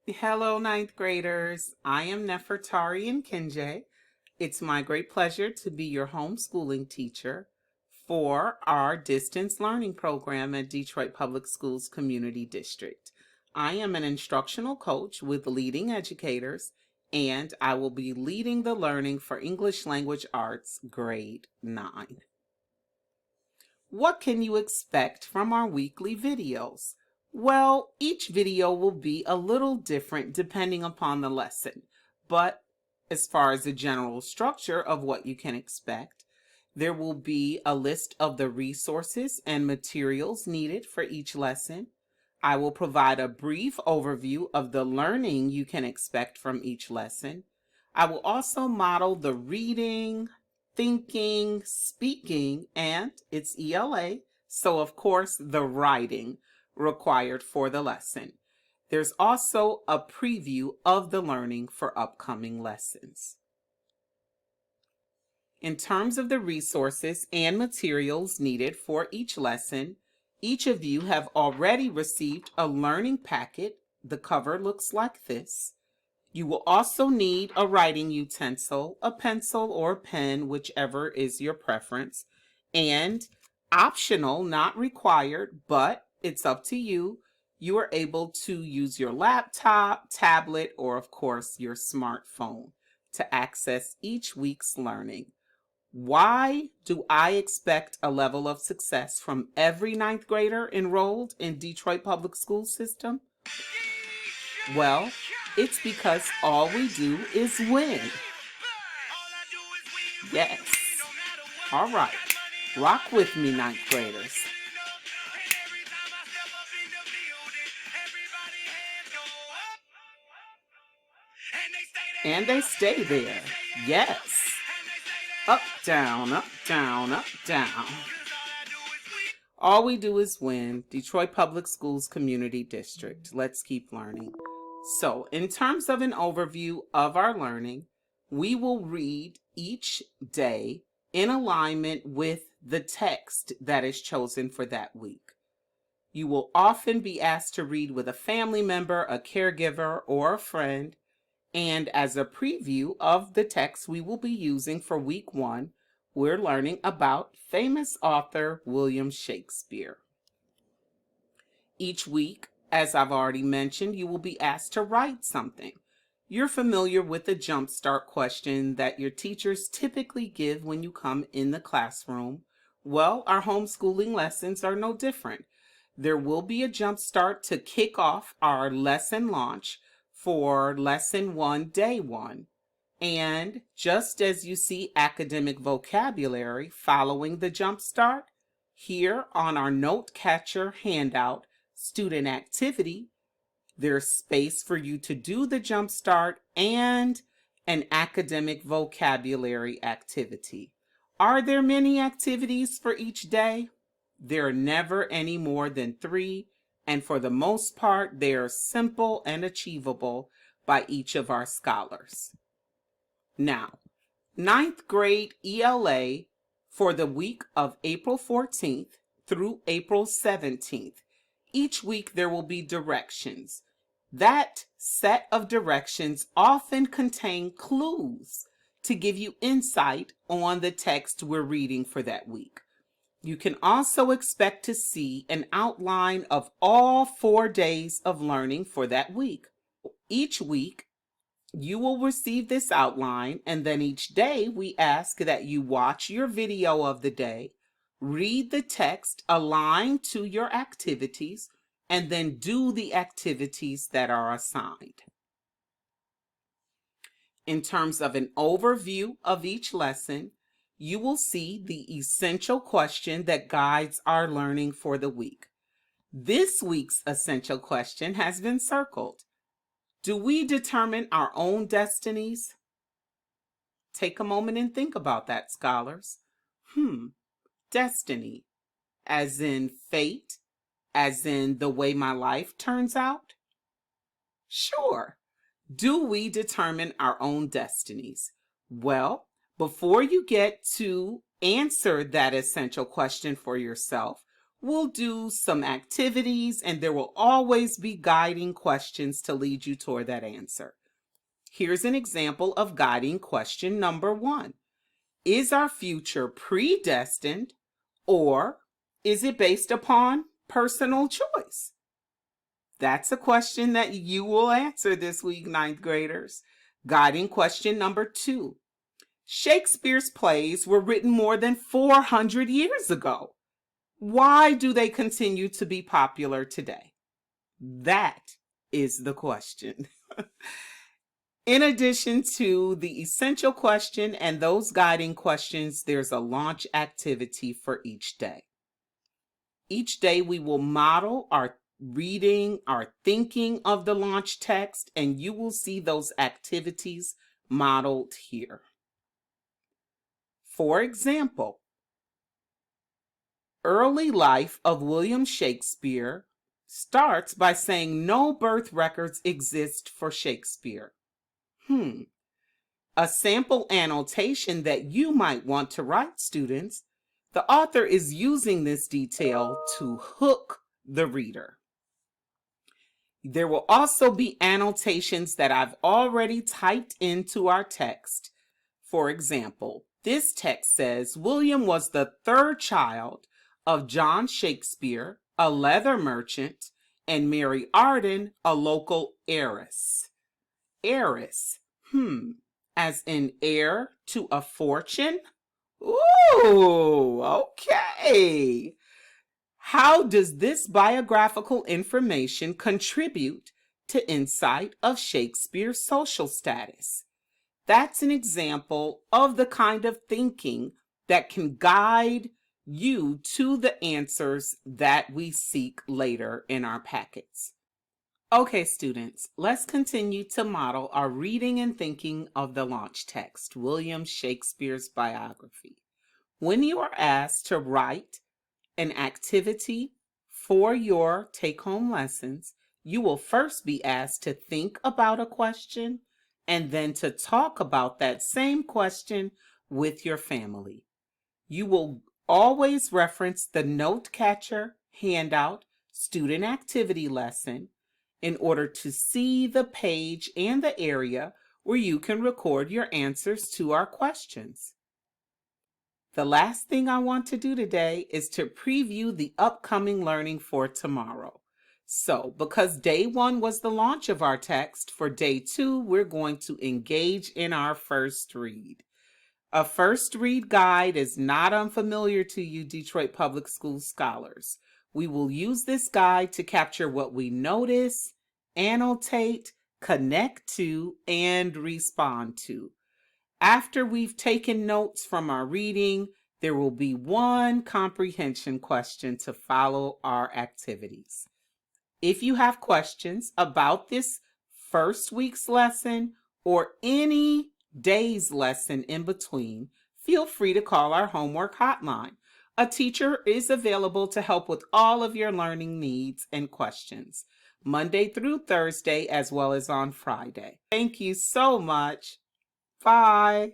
Hello, ninth graders. I am Nefertari and Kenjay. It's my great pleasure to be your homeschooling teacher for our distance learning program at Detroit Public Schools Community District. I am an instructional coach with leading educators, and I will be leading the learning for English Language Arts grade 9. What can you expect from our weekly videos? Well, each video will be a little different depending upon the lesson, but as far as the general structure of what you can expect, there will be a list of the resources and materials needed for each lesson. I will provide a brief overview of the learning you can expect from each lesson. I will also model the reading, thinking, speaking, and it's ELA, so of course the writing required for the lesson. There's also a preview of the learning for upcoming lessons. In terms of the resources and materials needed for each lesson, each of you have already received a learning packet. The cover looks like this. You will also need a writing utensil, a pencil or pen, whichever is your preference, and optional, not required, but it's up to you. You are able to use your laptop, tablet, or of course your smartphone to access each week's learning. Why do I expect a level of success from every ninth grader enrolled in Detroit Public School System? Well, it's because all we do is win. Yes. All right. Rock with me, ninth graders. And they stay there. Yes. Up, down, up, down, up, down. All we do is win. Detroit Public Schools Community District. Let's keep learning. So, in terms of an overview of our learning, we will read each day in alignment with the text that is chosen for that week. You will often be asked to read with a family member, a caregiver, or a friend. And as a preview of the text we will be using for week 1, we're learning about famous author William Shakespeare. Each week, as I've already mentioned, you will be asked to write something. You're familiar with the jumpstart question that your teachers typically give when you come in the classroom. Well, our homeschooling lessons are no different. There will be a jumpstart to kick off our lesson launch for lesson 1, day 1. And just as you see academic vocabulary following the jumpstart, here on our note catcher handout, student activity, there's space for you to do the jumpstart and an academic vocabulary activity. Are there many activities for each day? There are never any more than 3, and for the most part, they are simple and achievable by each of our scholars. Now, 9th grade ELA for the week of April 14th through April 17th. Each week there will be directions. That set of directions often contain clues to give you insight on the text we're reading for that week. You can also expect to see an outline of all 4 days of learning for that week. Each week, you will receive this outline, and then each day we ask that you watch your video of the day, read the text aligned to your activities, and then do the activities that are assigned. In terms of an overview of each lesson, you will see the essential question that guides our learning for the week. This week's essential question has been circled. Do we determine our own destinies? Take a moment and think about that, scholars. Destiny, as in fate, as in the way my life turns out? Sure. Do we determine our own destinies? Well, before you get to answer that essential question for yourself, We'll do some activities, and there will always be guiding questions to lead you toward that answer. Here's an example of guiding question number 1. Is our future predestined, or is it based upon personal choice? That's a question that you will answer this week, 9th graders. Guiding question number 2. Shakespeare's plays were written more than 400 years ago. Why do they continue to be popular today? That is the question. In addition to the essential question and those guiding questions, there's a launch activity for each day. Each day we will model our reading, our thinking of the launch text, and you will see those activities modeled here. For example, early life of William Shakespeare starts by saying no birth records exist for Shakespeare. A sample annotation that you might want to write, students. The author is using this detail to hook the reader. There will also be annotations that I've already typed into our text. For example, this text says William was the 3rd child of John Shakespeare, a leather merchant, and Mary Arden, a local heiress. Heiress, as in heir to a fortune? Ooh, okay. How does this biographical information contribute to insight of Shakespeare's social status? That's an example of the kind of thinking that can guide you to the answers that we seek later in our packets. Okay, students, let's continue to model our reading and thinking of the launch text, William Shakespeare's biography. When you are asked to write an activity for your take-home lessons, you will first be asked to think about a question and then to talk about that same question with your family. You will always reference the note catcher, handout, student activity lesson in order to see the page and the area where you can record your answers to our questions. The last thing I want to do today is to preview the upcoming learning for tomorrow. So, because day 1 was the launch of our text, for day 2, we're going to engage in our first read. A first read guide is not unfamiliar to you Detroit Public School scholars. We will use this guide to capture what we notice, annotate, connect to, and respond to. After we've taken notes from our reading, there will be one comprehension question to follow our activities. If you have questions about this first week's lesson or any day's lesson in between, feel free to call our homework hotline. A teacher is available to help with all of your learning needs and questions, Monday through Thursday as well as on Friday. Thank you so much. Bye.